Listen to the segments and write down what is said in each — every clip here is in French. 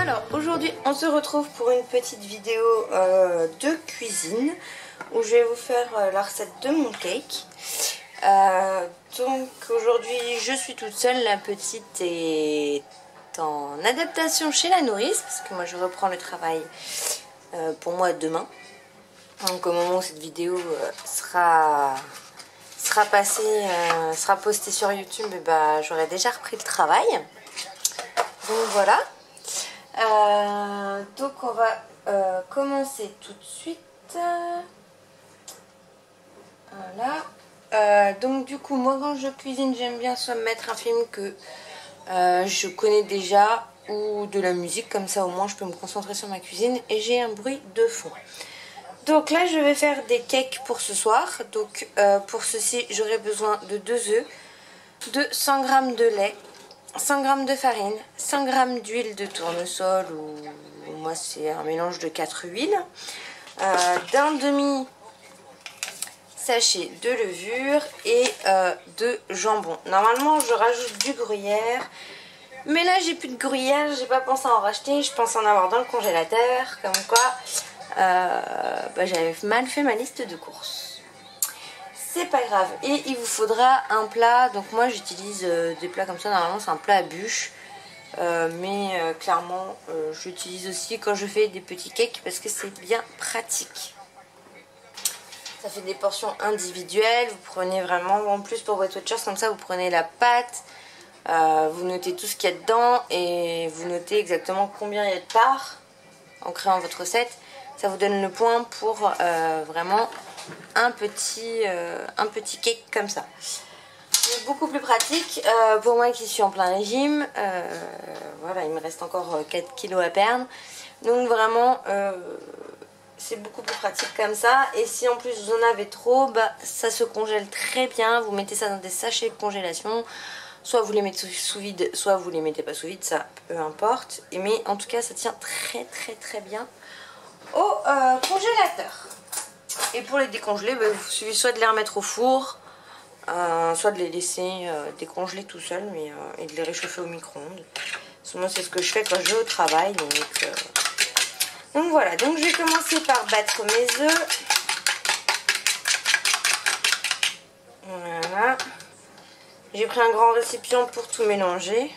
Alors aujourd'hui on se retrouve pour une petite vidéo de cuisine où je vais vous faire la recette de mon cake. Donc aujourd'hui je suis toute seule, la petite est en adaptation chez la nourrice parce que moi je reprends le travail pour moi demain. Donc au moment où cette vidéo sera passée, sera postée sur YouTube, et bah, j'aurai déjà repris le travail. Donc voilà. Donc on va commencer tout de suite. Voilà. Donc du coup moi quand je cuisine j'aime bien soit me mettre un film que je connais déjà ou de la musique, comme ça au moins je peux me concentrer sur ma cuisine et j'ai un bruit de fond. Donc là je vais faire des cakes pour ce soir. Donc pour ceci j'aurai besoin de 2 œufs, de 100 g de lait, 100 g de farine, 100 g d'huile de tournesol ou moi c'est un mélange de 4 huiles, d'un demi sachet de levure et de jambon. Normalement je rajoute du gruyère, mais là j'ai plus de gruyère, j'ai pas pensé à en racheter, je pense en avoir dans le congélateur, comme quoi j'avais mal fait ma liste de courses. C'est pas grave. Et il vous faudra un plat. Donc moi j'utilise des plats comme ça. Normalement c'est un plat à bûche. Clairement j'utilise aussi quand je fais des petits cakes parce que c'est bien pratique. Ça fait des portions individuelles. Vous prenez vraiment, en plus pour votre watchers comme ça, vous prenez la pâte. Vous notez tout ce qu'il y a dedans. Et vous notez exactement combien il y a de parts en créant votre recette. Ça vous donne le point pour vraiment un petit cake comme ça. C'est beaucoup plus pratique pour moi qui suis en plein régime. Voilà, il me reste encore 4 kilos à perdre. Donc vraiment, c'est beaucoup plus pratique comme ça. Et si en plus vous en avez trop, ça se congèle très bien. Vous mettez ça dans des sachets de congélation. Soit vous les mettez sous vide, soit vous les mettez pas sous vide, ça peu importe. Mais en tout cas, ça tient très bien au congélateur. Et pour les décongeler, il suffit soit de les remettre au four, soit de les laisser décongeler tout seul, et de les réchauffer au micro-ondes. Moi c'est ce que je fais quand je vais au travail. Donc voilà, donc je vais commencer par battre mes œufs. Voilà. J'ai pris un grand récipient pour tout mélanger.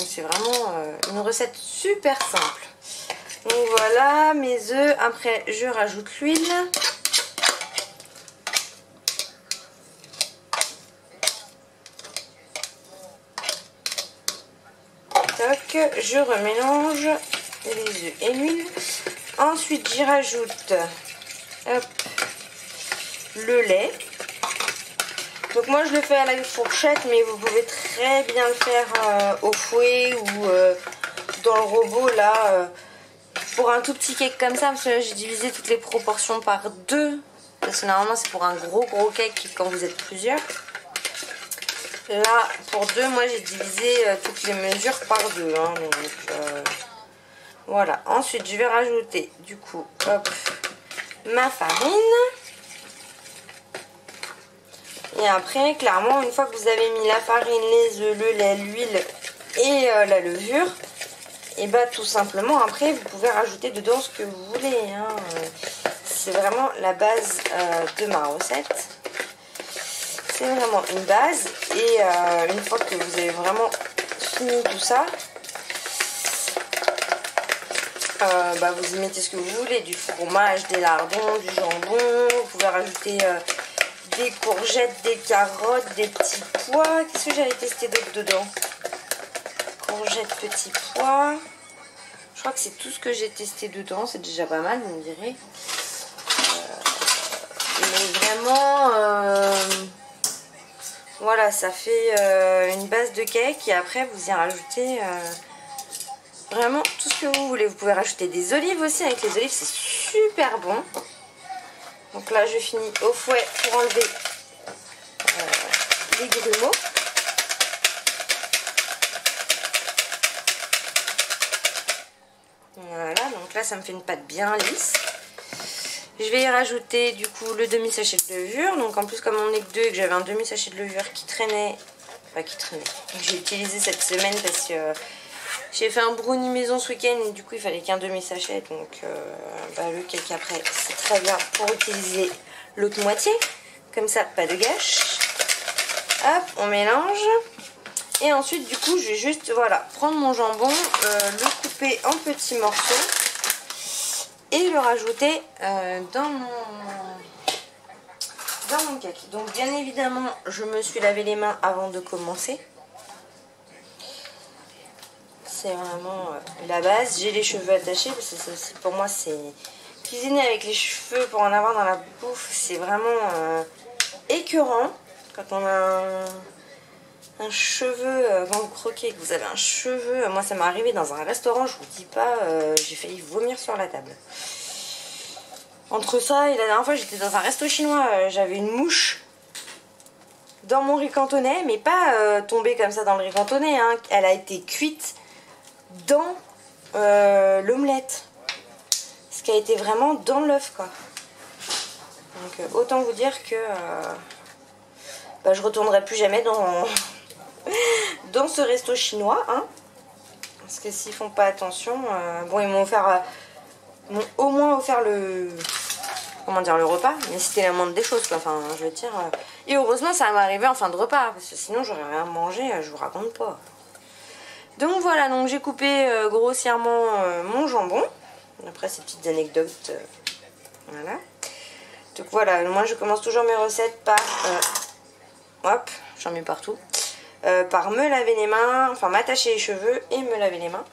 C'est vraiment une recette super simple. Donc voilà mes œufs. Après je rajoute l'huile. Toc, je remélange les œufs et l'huile. Ensuite j'y rajoute le lait. Donc moi je le fais à la fourchette, mais vous pouvez très bien le faire au fouet ou dans le robot là. Pour un tout petit cake comme ça, parce que là j'ai divisé toutes les proportions par 2. Parce que normalement c'est pour un gros cake quand vous êtes plusieurs. Là pour 2, moi j'ai divisé toutes les mesures par 2. Hein, donc voilà. Ensuite je vais rajouter du coup ma farine. Et après, clairement, une fois que vous avez mis la farine, les œufs, le lait, l'huile et la levure, et tout simplement, après, vous pouvez rajouter dedans ce que vous voulez. Hein. C'est vraiment la base de ma recette. C'est vraiment une base. Et une fois que vous avez vraiment fini tout ça, vous y mettez ce que vous voulez. Du fromage, des lardons, du jambon. Vous pouvez rajouter des courgettes, des carottes, des petits pois. Qu'est-ce que j'avais testé d'autre dedans? Courgettes, petits pois. Je crois que c'est tout ce que j'ai testé dedans. C'est déjà pas mal, vous me direz. Mais vraiment, voilà, ça fait une base de cake. Et après, vous y rajoutez vraiment tout ce que vous voulez. Vous pouvez rajouter des olives aussi. Avec les olives, c'est super bon. Donc là, je finis au fouet pour enlever les grumeaux. Voilà, donc là, ça me fait une pâte bien lisse. Je vais y rajouter du coup le demi-sachet de levure. Donc en plus, comme on n'est que 2 et que j'avais un demi-sachet de levure qui traînait, que j'ai utilisé cette semaine parce que J'ai fait un brownie maison ce week-end et du coup il fallait qu'un demi-sachet. Donc le cake après c'est très bien pour utiliser l'autre moitié. Comme ça, pas de gâche. Hop, on mélange. Et ensuite du coup je vais juste prendre mon jambon, le couper en petits morceaux et le rajouter dans mon cake. Donc bien évidemment je me suis lavé les mains avant de commencer. C'est vraiment la base. J'ai les cheveux attachés parce que ça aussi pour moi c'est cuisiner avec les cheveux pour en avoir dans la bouffe, c'est vraiment écœurant quand on a un cheveu, quand vous croquez et que vous avez un cheveu. Moi ça m'est arrivé dans un restaurant, je vous dis pas, j'ai failli vomir sur la table. Entre ça et la dernière fois j'étais dans un resto chinois, j'avais une mouche dans mon riz cantonais, mais pas tombée comme ça dans le riz cantonais, hein. Elle a été cuite dans l'omelette. Ce qui a été vraiment dans l'œuf quoi. Donc autant vous dire que je retournerai plus jamais dans ce resto chinois, hein. Parce que s'ils font pas attention, bon ils m'ont offert, au moins offert le repas, mais c'était la moindre des choses quoi. Enfin je veux dire, et heureusement ça m'est arrivé en fin de repas parce que sinon j'aurais rien mangé, je vous raconte pas. Donc voilà, donc j'ai coupé grossièrement mon jambon. Après ces petites anecdotes, voilà. Donc voilà, moi je commence toujours mes recettes par, hop, j'en mets partout, par me laver les mains, enfin m'attacher les cheveux et me laver les mains.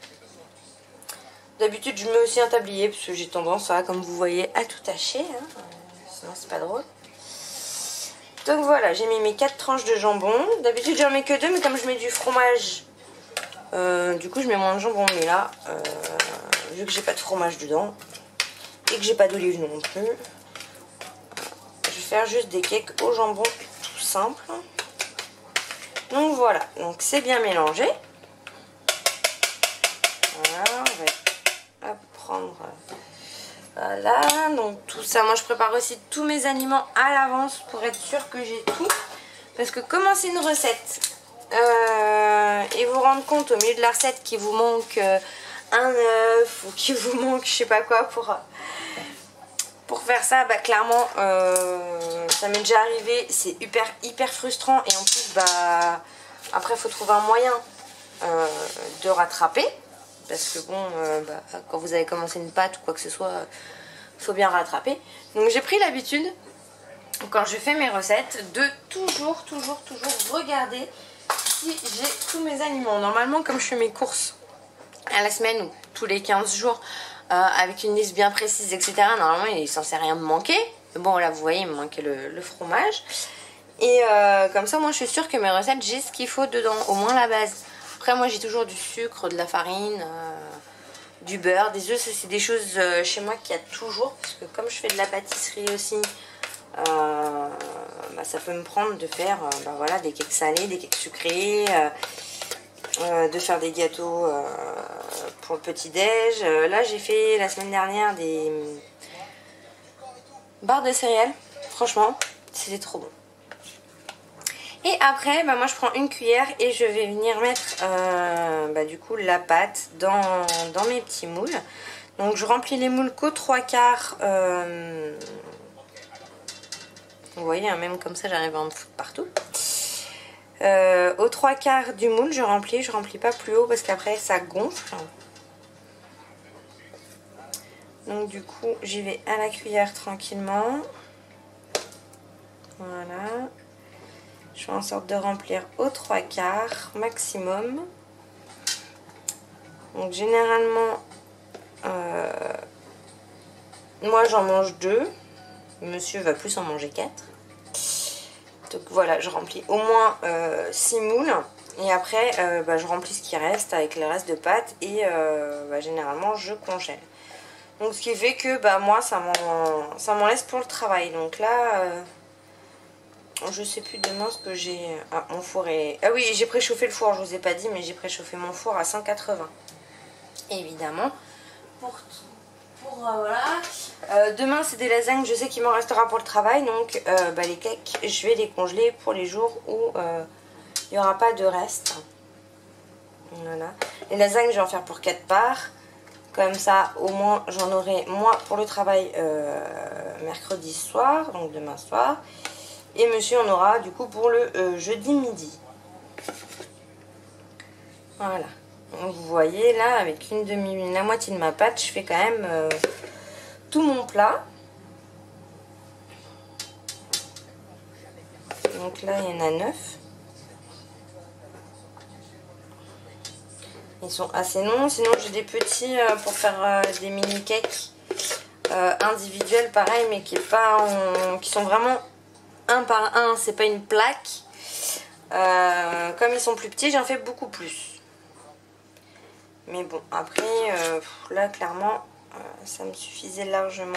D'habitude je mets aussi un tablier parce que j'ai tendance à, comme vous voyez, à tout tacher, hein. Sinon c'est pas drôle. Donc voilà, j'ai mis mes 4 tranches de jambon. D'habitude j'en mets que 2, mais comme je mets du fromage, du coup je mets moins de jambon. Mais là, vu que j'ai pas de fromage dedans et que j'ai pas d'olive non plus, je vais faire juste des cakes au jambon tout simple. Donc voilà, donc c'est bien mélangé. Voilà, on va prendre, voilà, donc tout ça. Moi je prépare aussi tous mes aliments à l'avance pour être sûre que j'ai tout, parce que commencer une recette et vous rendre compte au milieu de la recette qu'il vous manque un œuf ou qu'il vous manque je sais pas quoi pour faire ça, clairement ça m'est déjà arrivé, c'est hyper frustrant. Et en plus après il faut trouver un moyen de rattraper, parce que bon quand vous avez commencé une pâte ou quoi que ce soit, il faut bien rattraper. Donc j'ai pris l'habitude, quand je fais mes recettes, de toujours regarder si j'ai tous mes aliments. Normalement comme je fais mes courses à la semaine ou tous les 15 jours avec une liste bien précise, etc., normalement il est censé rien me manquer. Bon là vous voyez il me manquait le fromage. Et comme ça moi je suis sûre que mes recettes j'ai ce qu'il faut dedans, au moins la base. Après moi j'ai toujours du sucre, de la farine, du beurre, des œufs. C'est des choses chez moi qu'il y a toujours, parce que comme je fais de la pâtisserie aussi, ça peut me prendre de faire voilà, des cakes salés, des cakes sucrés, de faire des gâteaux pour le petit déj. Là j'ai fait la semaine dernière des barres de céréales, franchement c'était trop bon. Et après moi je prends une cuillère et je vais venir mettre du coup la pâte dans mes petits moules. Donc je remplis les moules qu'aux 3/4. Vous voyez, hein, même comme ça j'arrive à en foutre partout. Aux 3/4 du moule je remplis pas plus haut parce qu'après ça gonfle. Donc du coup j'y vais à la cuillère tranquillement. Voilà. Je fais en sorte de remplir aux 3/4 maximum. Donc généralement moi j'en mange 2. Monsieur va plus en manger 4. Donc voilà, je remplis au moins 6 moules. Et après je remplis ce qui reste avec le reste de pâte. Et généralement je congèle. Donc ce qui fait que moi ça m'en laisse pour le travail. Donc là je sais plus demain ce que j'ai. Ah, mon four est... Ah oui, j'ai préchauffé le four, je vous ai pas dit, mais j'ai préchauffé mon four à 180. Évidemment. Voilà. Demain c'est des lasagnes, je sais qu'il m'en restera pour le travail. Donc les cakes, je vais les congeler pour les jours où il n'y aura pas de reste. Voilà. Les lasagnes, je vais en faire pour 4 parts. Comme ça, au moins, j'en aurai moi pour le travail mercredi soir, donc demain soir. Et monsieur en aura du coup pour le jeudi midi. Voilà. Donc vous voyez là, avec la moitié de ma pâte, je fais quand même tout mon plat. Donc là, il y en a 9. Ils sont assez longs. Sinon, j'ai des petits pour faire des mini cakes individuels, pareil, mais qui sont vraiment un par un. C'est pas une plaque. Comme ils sont plus petits, j'en fais beaucoup plus. Mais bon, après, là, clairement, ça me suffisait largement.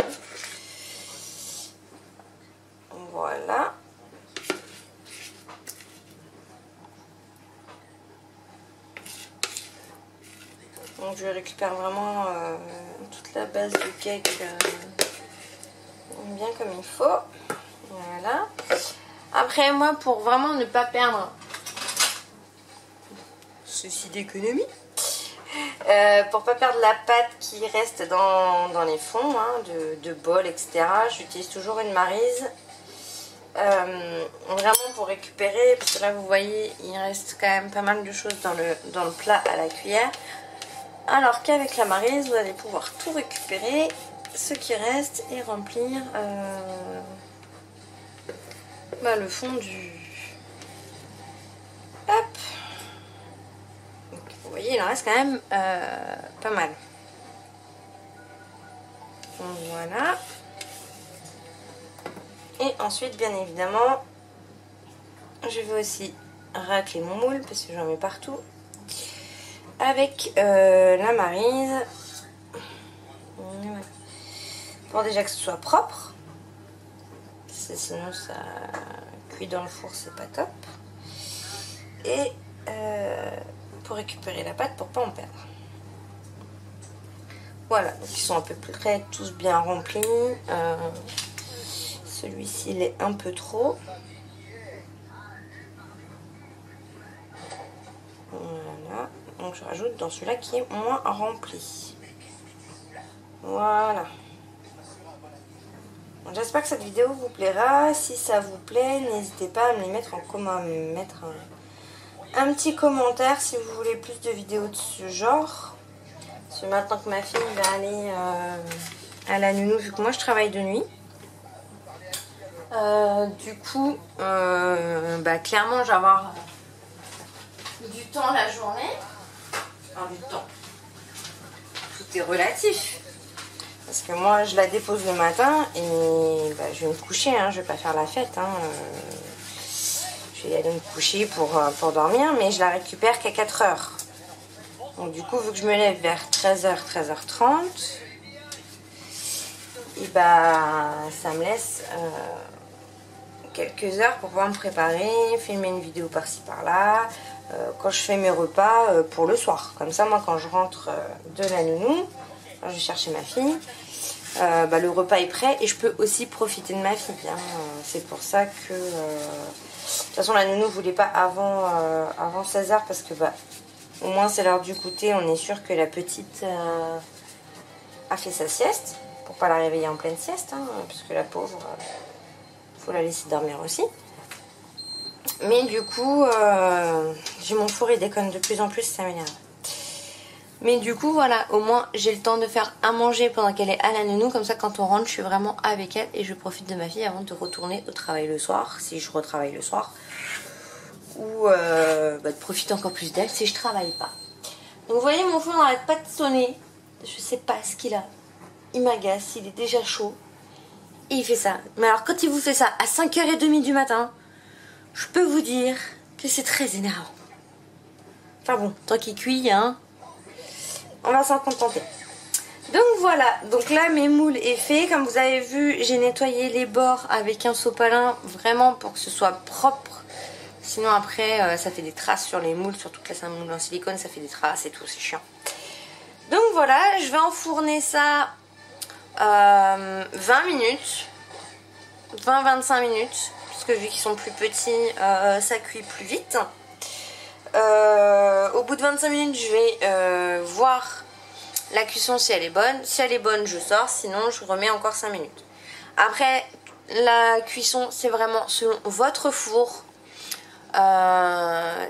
Voilà. Donc je récupère vraiment toute la base du cake bien comme il faut. Voilà. Après moi, pour vraiment ne pas perdre ceci d'économie, pour pas perdre la pâte qui reste dans les fonds hein, de bol, etc., j'utilise toujours une maryse. Vraiment pour récupérer, parce que là vous voyez, il reste quand même pas mal de choses dans le plat à la cuillère. Alors qu'avec la maryse, vous allez pouvoir tout récupérer, ce qui reste, et remplir le fond du... Hop. Donc, vous voyez, il en reste quand même pas mal. Donc, voilà. Et ensuite, bien évidemment, je vais aussi racler mon moule, parce que j'en mets partout. Avec la maryse pour déjà que ce soit propre, sinon ça cuit dans le four, c'est pas top, et pour récupérer la pâte pour pas en perdre. Voilà, donc ils sont à peu près tous bien remplis. Celui-ci il est un peu trop. Voilà. Donc je rajoute dans celui-là qui est moins rempli. Voilà. J'espère que cette vidéo vous plaira. Si ça vous plaît, n'hésitez pas à me les mettre en commun, mettre un petit commentaire si vous voulez plus de vidéos de ce genre. Parce que maintenant que ma fille va aller à la nounou, vu que moi je travaille de nuit. Du coup, clairement je vais avoir du temps la journée. Enfin, du temps. Tout est relatif. Parce que moi, je la dépose le matin et je vais me coucher. Hein, je vais pas faire la fête. Hein, je vais aller me coucher pour dormir. Mais je la récupère qu'à 4 heures. Donc du coup, vu que je me lève vers 13h, 13h30, et ça me laisse quelques heures pour pouvoir me préparer, filmer une vidéo par-ci par-là. Quand je fais mes repas pour le soir. Comme ça, moi, quand je rentre de la nounou, quand je vais chercher ma fille, le repas est prêt et je peux aussi profiter de ma fille. Hein. C'est pour ça que... de toute façon, la nounou ne voulait pas avant 16h parce que au moins c'est l'heure du goûter. On est sûr que la petite a fait sa sieste pour pas la réveiller en pleine sieste. Hein, parce que la pauvre, faut la laisser dormir aussi. Mais du coup, j'ai mon four, il déconne de plus en plus, ça m'énerve. Mais du coup, voilà, au moins j'ai le temps de faire à manger pendant qu'elle est à la nounou. Comme ça, quand on rentre, je suis vraiment avec elle et je profite de ma fille avant de retourner au travail le soir, si je retravaille le soir. Ou de profiter encore plus d'elle si je travaille pas. Donc vous voyez, mon four n'arrête pas de sonner. Je sais pas ce qu'il a. Il m'agace, il est déjà chaud. Et il fait ça. Mais alors quand il vous fait ça à 5h30 du matin, je peux vous dire que c'est très énervant. Enfin bon, tant qu'il cuit, hein, on va s'en contenter. Donc voilà, donc là mes moules est fait. Comme vous avez vu, j'ai nettoyé les bords avec un sopalin, vraiment pour que ce soit propre. Sinon après, ça fait des traces sur les moules, surtout que là c'est un moule en silicone, ça fait des traces et tout, c'est chiant. Donc voilà, je vais enfourner ça 20 minutes, 20-25 minutes. Parce que vu qu'ils sont plus petits, ça cuit plus vite. Au bout de 25 minutes, je vais voir la cuisson si elle est bonne. Si elle est bonne, je sors, sinon je remets encore 5 minutes. Après, la cuisson, c'est vraiment selon votre four. Si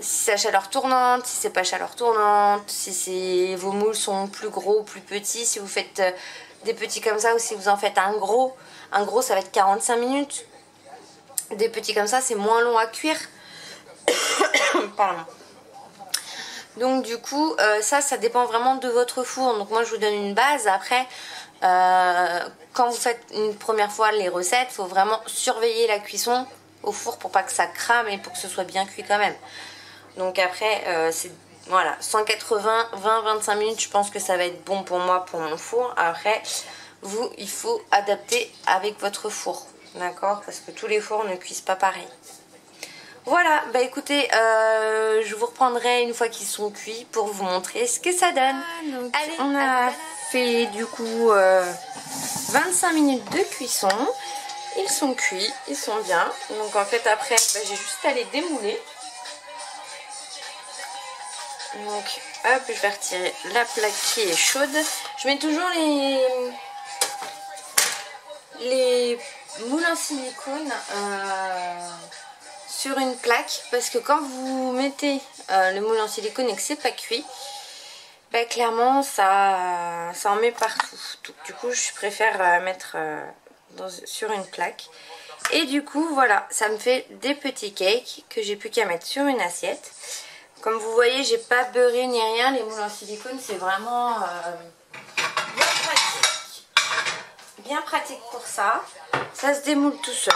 c'est à chaleur tournante, si c'est pas chaleur tournante, si vos moules sont plus gros ou plus petits, si vous faites des petits comme ça ou si vous en faites un gros ça va être 45 minutes. Des petits comme ça, c'est moins long à cuire. Pardon. Donc du coup, ça dépend vraiment de votre four. Donc moi je vous donne une base. Après, quand vous faites une première fois les recettes, il faut vraiment surveiller la cuisson au four pour pas que ça crame et pour que ce soit bien cuit quand même. Donc après, c'est voilà, 180, 20, 25 minutes, je pense que ça va être bon pour moi, pour mon four. Après, vous, il faut adapter avec votre four, d'accord? Parce que tous les fours ne cuisent pas pareil. Voilà, bah écoutez, je vous reprendrai une fois qu'ils sont cuits pour vous montrer ce que ça donne. Donc, allez, on a fait du coup 25 minutes de cuisson. Ils sont cuits, ils sont bien. Donc en fait après, bah, j'ai juste à les démouler. Donc hop, je vais retirer la plaque qui est chaude. Je mets toujours les moules en silicone sur une plaque, parce que quand vous mettez le moule en silicone et que c'est pas cuit, bah, clairement ça en met partout. Donc, du coup je préfère mettre sur une plaque. Et du coup voilà, ça me fait des petits cakes que j'ai plus qu'à mettre sur une assiette. Comme vous voyez, j'ai pas beurré ni rien. Les moules en silicone, c'est vraiment bien pratique. Bien pratique pour ça. Ça se démoule tout seul.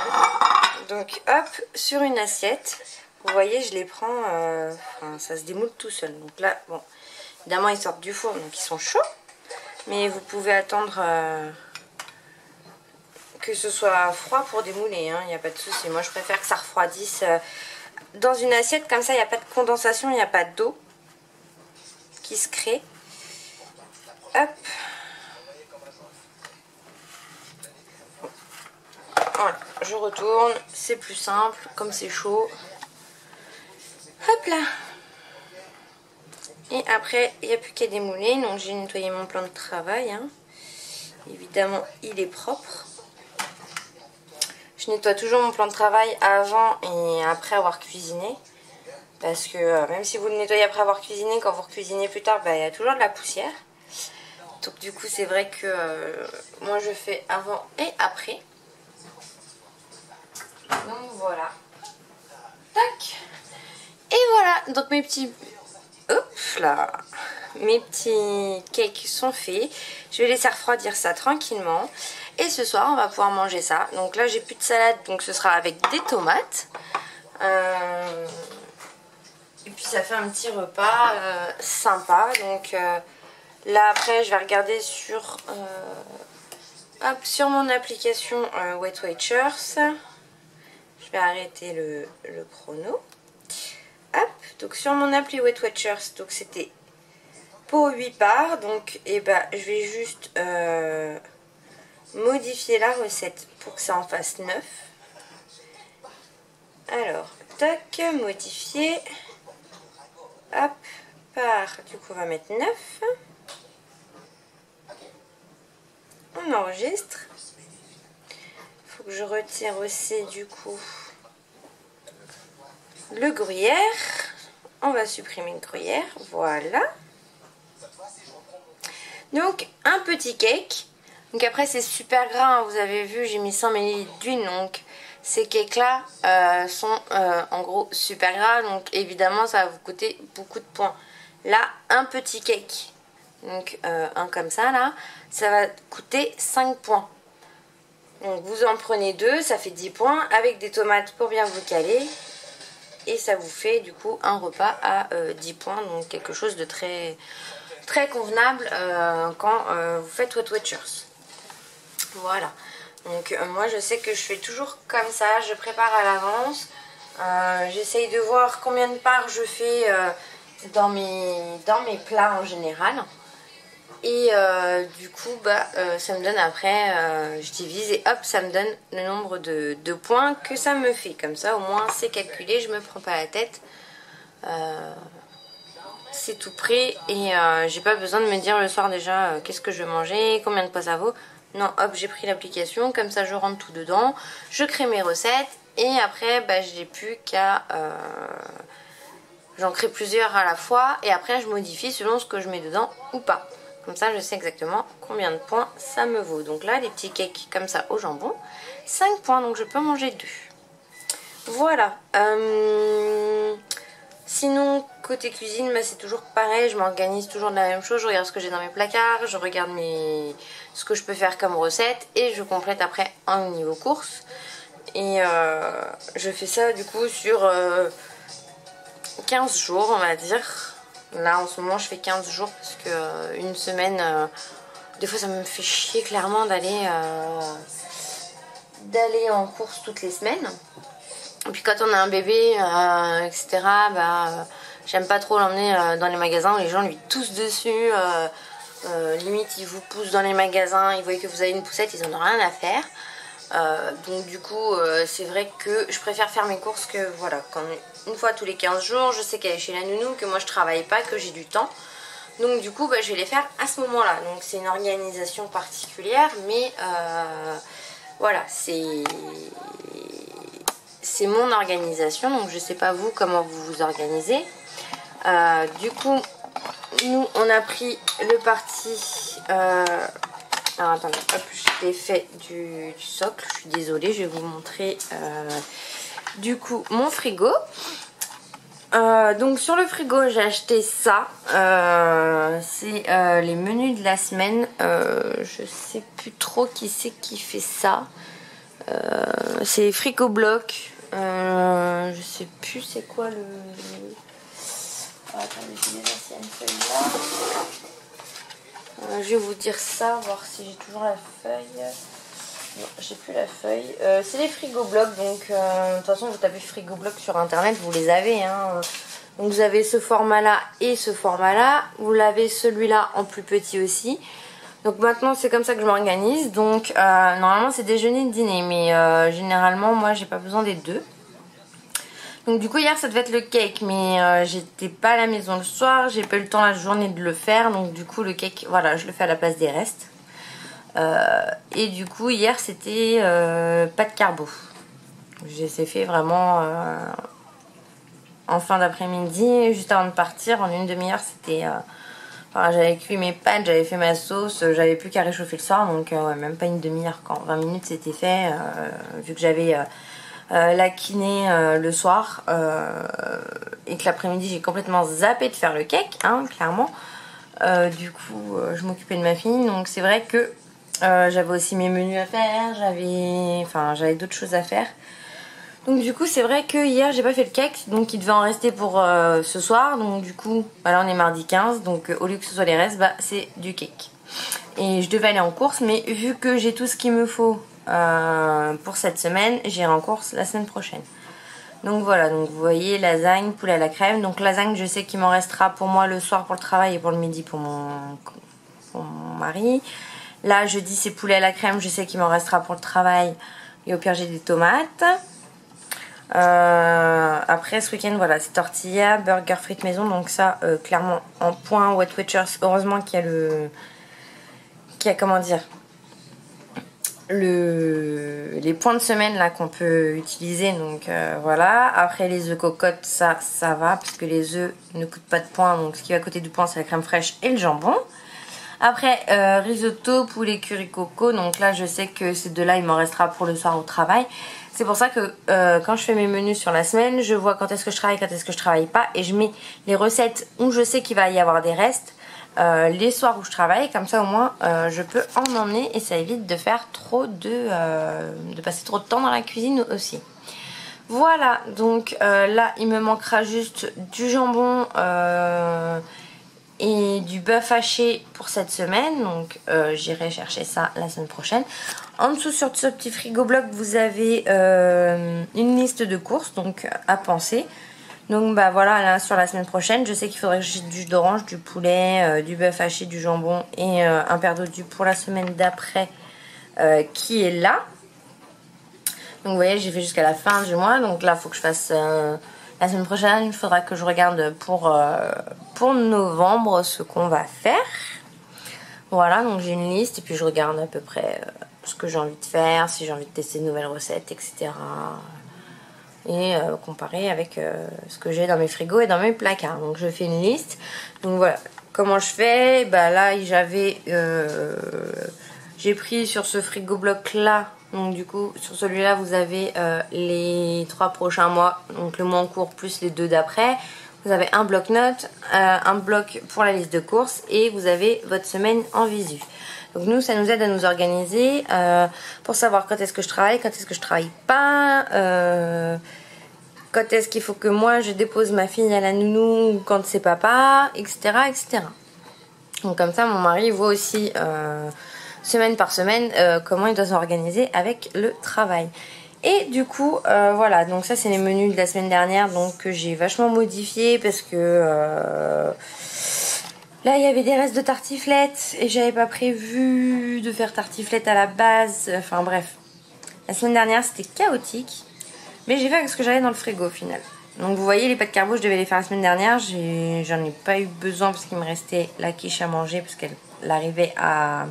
Donc hop, sur une assiette. Vous voyez, je les prends, enfin, ça se démoule tout seul. Donc là, bon, évidemment ils sortent du four, donc ils sont chauds. Mais vous pouvez attendre que ce soit froid pour démouler, hein, il n'y a pas de souci. Moi je préfère que ça refroidisse dans une assiette, comme ça il n'y a pas de condensation, il n'y a pas d'eau qui se crée. Hop. Voilà, je retourne, c'est plus simple, comme c'est chaud. Hop là. Et après, il n'y a plus qu'à démouler, donc j'ai nettoyé mon plan de travail. Hein. Évidemment, il est propre. Je nettoie toujours mon plan de travail avant et après avoir cuisiné. Parce que même si vous le nettoyez après avoir cuisiné, quand vous recuisinez plus tard, bah, il y a toujours de la poussière. Donc du coup c'est vrai que moi je fais avant et après. Donc voilà. Tac. Et voilà. Donc mes petits... Hop là. Mes petits cakes sont faits. Je vais laisser refroidir ça tranquillement. Et ce soir, on va pouvoir manger ça. Donc là, j'ai plus de salade, donc ce sera avec des tomates. Et puis ça fait un petit repas sympa. Donc là, après, je vais regarder sur mon application Weight Watchers. Je vais arrêter le chrono. Hop, donc sur mon appli Weight Watchers, donc c'était pour 8 parts. Donc je vais juste modifier la recette pour que ça en fasse 9. Alors, tac, modifier. Hop, du coup on va mettre 9. On enregistre. Il faut que je retire aussi du coup le gruyère. On va supprimer le gruyère, voilà. Donc un petit cake. Donc après c'est super gras, hein. Vous avez vu, j'ai mis 100 ml d'huile. Donc ces cakes là sont en gros super gras. Donc évidemment ça va vous coûter beaucoup de points. Là un petit cake, donc un comme ça là, ça va coûter 5 points. Donc vous en prenez 2, ça fait 10 points avec des tomates pour bien vous caler. Et ça vous fait du coup un repas à 10 points. Donc quelque chose de très, très convenable quand vous faites Weight Watchers. Voilà. Donc moi je sais que je fais toujours comme ça. Je prépare à l'avance. J'essaye de voir combien de parts je fais dans mes plats en général. Et du coup ça me donne après, je divise et hop, ça me donne le nombre de points que ça me fait. Comme ça au moins c'est calculé, je me prends pas la tête. c'est tout prêt et j'ai pas besoin de me dire le soir déjà qu'est-ce que je vais manger, combien de poids ça vaut. Non, hop, j'ai pris l'application, comme ça je rentre tout dedans, je crée mes recettes et après bah, j'ai plus qu'à... j'en crée plusieurs à la fois et après je modifie selon ce que je mets dedans ou pas. Comme ça je sais exactement combien de points ça me vaut. Donc là, les petits cakes comme ça au jambon, 5 points, donc je peux en manger 2. Voilà. Sinon, côté cuisine, bah, c'est toujours pareil, je m'organise toujours de la même chose, je regarde ce que j'ai dans mes placards, je regarde ce que je peux faire comme recette et je complète après en niveau course. Et je fais ça du coup sur 15 jours on va dire. Là en ce moment je fais 15 jours parce que une semaine, des fois ça me fait chier clairement d'aller en course toutes les semaines. Et puis quand on a un bébé, etc., bah, j'aime pas trop l'emmener dans les magasins où les gens lui toussent dessus. Limite, ils vous poussent dans les magasins, ils voient que vous avez une poussette, ils en ont rien à faire. Donc du coup, c'est vrai que je préfère faire mes courses que voilà, quand une fois tous les 15 jours, je sais qu'elle est chez la nounou, que moi je travaille pas, que j'ai du temps. Donc du coup, bah, je vais les faire à ce moment-là. Donc c'est une organisation particulière, mais voilà, c'est mon organisation, donc je sais pas vous comment vous vous organisez. Du coup, nous on a pris le parti. Alors attendez, hop, je l'ai fait du socle. Je suis désolée, je vais vous montrer du coup mon frigo. Donc sur le frigo, j'ai acheté ça. C'est les menus de la semaine. Je sais plus trop qui c'est qui fait ça. C'est Frigo Block. Je sais plus c'est quoi le... Oh, attendez, j'ai des anciennes feuilles là. Je vais vous dire ça, voir si j'ai toujours la feuille. Non, j'ai plus la feuille. C'est les Frigo Block, donc de toute façon vous tapez Frigo Block sur internet, vous les avez. Hein. Donc vous avez ce format là et ce format là. Vous l'avez celui-là en plus petit aussi. Donc maintenant c'est comme ça que je m'organise. Donc normalement c'est déjeuner et dîner, mais généralement moi j'ai pas besoin des deux. Donc du coup hier ça devait être le cake, mais j'étais pas à la maison le soir, j'ai pas eu le temps la journée de le faire. Donc du coup le cake, voilà, je le fais à la place des restes. Et du coup hier c'était pas de carbo. J'ai fait vraiment en fin d'après-midi, juste avant de partir, en une demi-heure c'était... Enfin, j'avais cuit mes pâtes, j'avais fait ma sauce, j'avais plus qu'à réchauffer le soir, donc ouais, même pas une demi-heure, quand 20 minutes c'était fait, vu que j'avais la kiné le soir et que l'après-midi j'ai complètement zappé de faire le cake, hein, clairement. Du coup je m'occupais de ma fille, donc c'est vrai que j'avais aussi mes menus à faire, j'avais d'autres choses à faire. Donc du coup c'est vrai que hier j'ai pas fait le cake, donc il devait en rester pour ce soir. Donc du coup bah là on est mardi 15, donc au lieu que ce soit les restes, bah c'est du cake. Et je devais aller en course, mais vu que j'ai tout ce qu'il me faut pour cette semaine, j'irai en course la semaine prochaine. Donc voilà, donc vous voyez lasagne, poulet à la crème. Donc lasagne je sais qu'il m'en restera pour moi le soir pour le travail et pour le midi pour mon mari. Là jeudi c'est poulet à la crème, je sais qu'il m'en restera pour le travail et au pire j'ai des tomates. Après ce week-end voilà c'est tortilla, burger, frites maison, donc ça clairement en point Weight Watchers, heureusement qu'il y a comment dire les points de semaine là qu'on peut utiliser, donc voilà. Après les œufs cocottes ça va parce que les œufs ne coûtent pas de points, donc ce qui va coûter du point c'est la crème fraîche et le jambon. Après risotto, poulet curry coco, donc là je sais que ces deux là il m'en restera pour le soir au travail. C'est pour ça que quand je fais mes menus sur la semaine, je vois quand est-ce que je travaille, quand est-ce que je travaille pas, et je mets les recettes où je sais qu'il va y avoir des restes les soirs où je travaille, comme ça au moins je peux en emmener et ça évite de faire de passer trop de temps dans la cuisine aussi. Voilà, donc là il me manquera juste du jambon et du bœuf haché pour cette semaine, donc j'irai chercher ça la semaine prochaine. En dessous sur ce petit frigo bloc vous avez une liste de courses, donc à penser. Donc bah voilà, là sur la semaine prochaine je sais qu'il faudrait que j'achète du jus d'orange, du poulet, du bœuf haché, du jambon et un père d'eau du pour la semaine d'après qui est là. Donc vous voyez j'ai fait jusqu'à la fin du mois, donc là il faut que je fasse La semaine prochaine, il faudra que je regarde pour novembre ce qu'on va faire. Voilà, donc j'ai une liste et puis je regarde à peu près ce que j'ai envie de faire, si j'ai envie de tester de nouvelles recettes, etc. Et comparer avec ce que j'ai dans mes frigos et dans mes placards. Donc je fais une liste. Donc voilà, comment je fais? Bah là, j'ai pris sur ce frigo bloc là. Donc du coup, sur celui-là, vous avez les 3 prochains mois, donc le mois en cours plus les 2 d'après. Vous avez un bloc-notes, un bloc pour la liste de courses et vous avez votre semaine en visu. Donc nous, ça nous aide à nous organiser pour savoir quand est-ce que je travaille, quand est-ce que je travaille pas, quand est-ce qu'il faut que moi je dépose ma fille à la nounou ou quand c'est papa, etc., etc. Donc comme ça, mon mari voit aussi semaine par semaine comment il doit s'organiser avec le travail. Et du coup, voilà, donc ça c'est les menus de la semaine dernière, donc que j'ai vachement modifié parce que là il y avait des restes de tartiflettes et j'avais pas prévu de faire tartiflettes à la base. Enfin bref, la semaine dernière c'était chaotique, mais j'ai fait avec ce que j'avais dans le frigo au final. Donc vous voyez, les pâtes carbo, je devais les faire la semaine dernière, j'en ai pas eu besoin parce qu'il me restait la quiche à manger parce qu'elle arrivait à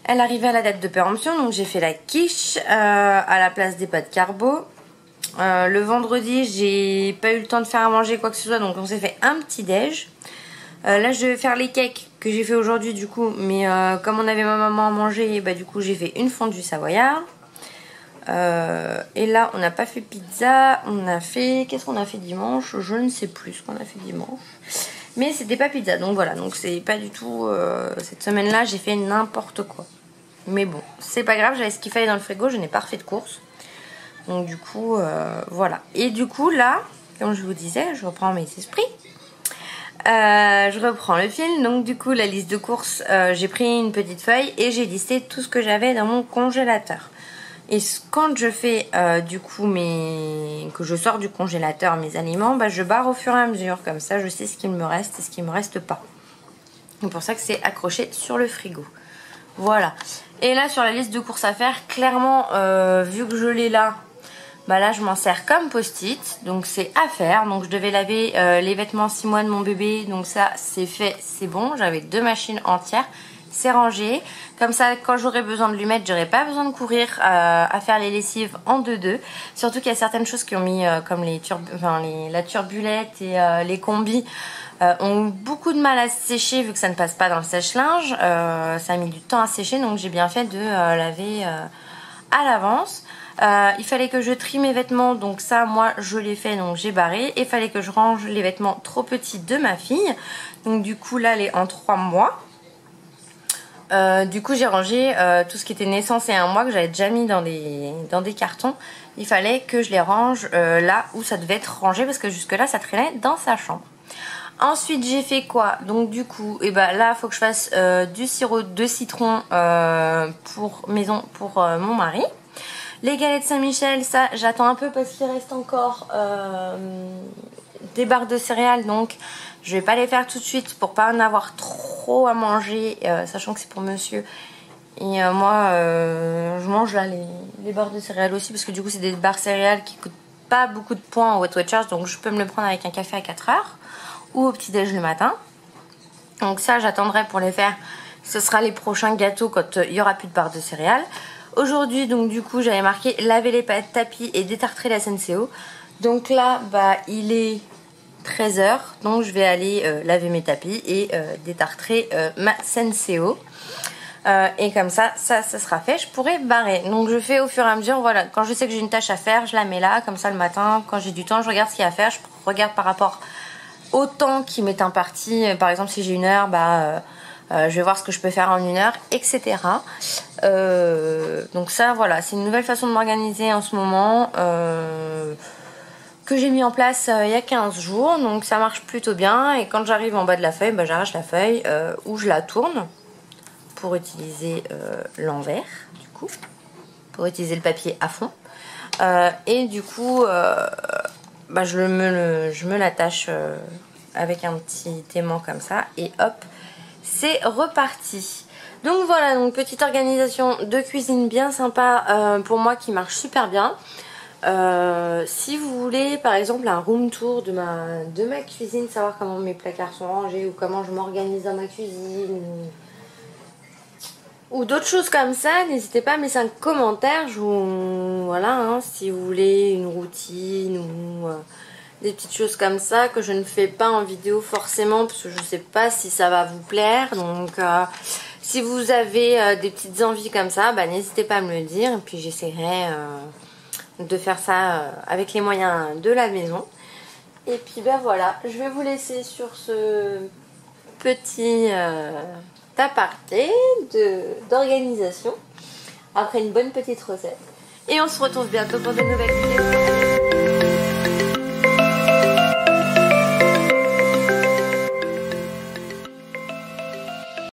la date de péremption, donc j'ai fait la quiche à la place des pâtes carbo. Le vendredi, j'ai pas eu le temps de faire à manger quoi que ce soit, donc on s'est fait un petit déj. Là, je vais faire les cakes que j'ai fait aujourd'hui du coup, mais comme on avait ma maman à manger, bah, du coup j'ai fait une fondue savoyarde. Et là, on n'a pas fait pizza, on a fait... Qu'est-ce qu'on a fait dimanche? Je ne sais plus ce qu'on a fait dimanche. Mais c'était pas pizza, donc voilà, donc c'est pas du tout... cette semaine-là, j'ai fait n'importe quoi. Mais bon, c'est pas grave, j'avais ce qu'il fallait dans le frigo, je n'ai pas refait de course. Donc du coup, voilà. Et du coup, là, comme je vous disais, je reprends mes esprits. Je reprends le fil. Donc du coup, la liste de courses, j'ai pris une petite feuille et j'ai listé tout ce que j'avais dans mon congélateur. Et quand je fais du coup que je sors du congélateur mes aliments, bah, je barre au fur et à mesure. Comme ça, je sais ce qu'il me reste et ce qui me reste pas. C'est pour ça que c'est accroché sur le frigo. Voilà. Et là, sur la liste de courses à faire, clairement, vu que je l'ai là, bah là, je m'en sers comme post-it. Donc, c'est à faire. Donc, je devais laver les vêtements 6 mois de mon bébé. Donc, ça, c'est fait, c'est bon. J'avais 2 machines entières. C'est rangé. Comme ça, quand j'aurai besoin de lui mettre, j'aurai pas besoin de courir à faire les lessives en 2-2. Surtout qu'il y a certaines choses qui ont mis, comme la turbulette et les combis, ont beaucoup de mal à sécher vu que ça ne passe pas dans le sèche-linge. Ça a mis du temps à sécher, donc j'ai bien fait de laver à l'avance. Il fallait que je trie mes vêtements, donc ça moi je l'ai fait, donc j'ai barré. Et il fallait que je range les vêtements trop petits de ma fille. Donc du coup là elle est en 3 mois. Du coup j'ai rangé tout ce qui était naissance et 1 mois que j'avais déjà mis dans des cartons. Il fallait que je les range là où ça devait être rangé parce que jusque là ça traînait dans sa chambre. Ensuite j'ai fait quoi? Donc du coup là il faut que je fasse du sirop de citron pour mon mari. Les galettes Saint-Michel, ça j'attends un peu parce qu'il reste encore des barres de céréales, donc je vais pas les faire tout de suite pour pas en avoir trop à manger, sachant que c'est pour monsieur. Et moi je mange là les barres de céréales aussi parce que du coup c'est des barres céréales qui coûtent pas beaucoup de points en Weight Watchers, donc je peux me le prendre avec un café à 4 heures ou au petit déj le matin. Donc ça j'attendrai pour les faire, ce sera les prochains gâteaux quand il y aura plus de barres de céréales. Aujourd'hui donc du coup j'avais marqué laver les tapis et détartrer la Senseo. Donc là il est 13 h, donc je vais aller laver mes tapis et détartrer ma Senseo. Et comme ça sera fait, je pourrai barrer. Donc je fais au fur et à mesure, voilà, quand je sais que j'ai une tâche à faire, je la mets là, comme ça le matin, quand j'ai du temps, je regarde ce qu'il y a à faire, je regarde par rapport au temps qui m'est imparti. Par exemple si j'ai 1 heure, je vais voir ce que je peux faire en 1 heure, etc. Donc ça voilà, c'est une nouvelle façon de m'organiser en ce moment, que j'ai mis en place il y a 15 jours, donc ça marche plutôt bien. Et quand j'arrive en bas de la feuille, j'arrache la feuille ou je la tourne pour utiliser l'envers, du coup, pour utiliser le papier à fond. Et du coup, je me l'attache avec un petit aimant comme ça, et hop, c'est reparti. Donc voilà, donc petite organisation de cuisine bien sympa pour moi qui marche super bien. Si vous voulez par exemple un room tour de ma cuisine, savoir comment mes placards sont rangés ou comment je m'organise dans ma cuisine ou d'autres choses comme ça, n'hésitez pas à mettre un commentaire. Voilà, hein, si vous voulez une routine ou des petites choses comme ça que je ne fais pas en vidéo forcément parce que je ne sais pas si ça va vous plaire. Donc si vous avez des petites envies comme ça, bah, n'hésitez pas à me le dire et puis j'essaierai de faire ça avec les moyens de la maison. Et puis ben voilà, je vais vous laisser sur ce petit aparté d'organisation après une bonne petite recette. Et on se retrouve bientôt pour de nouvelles vidéos.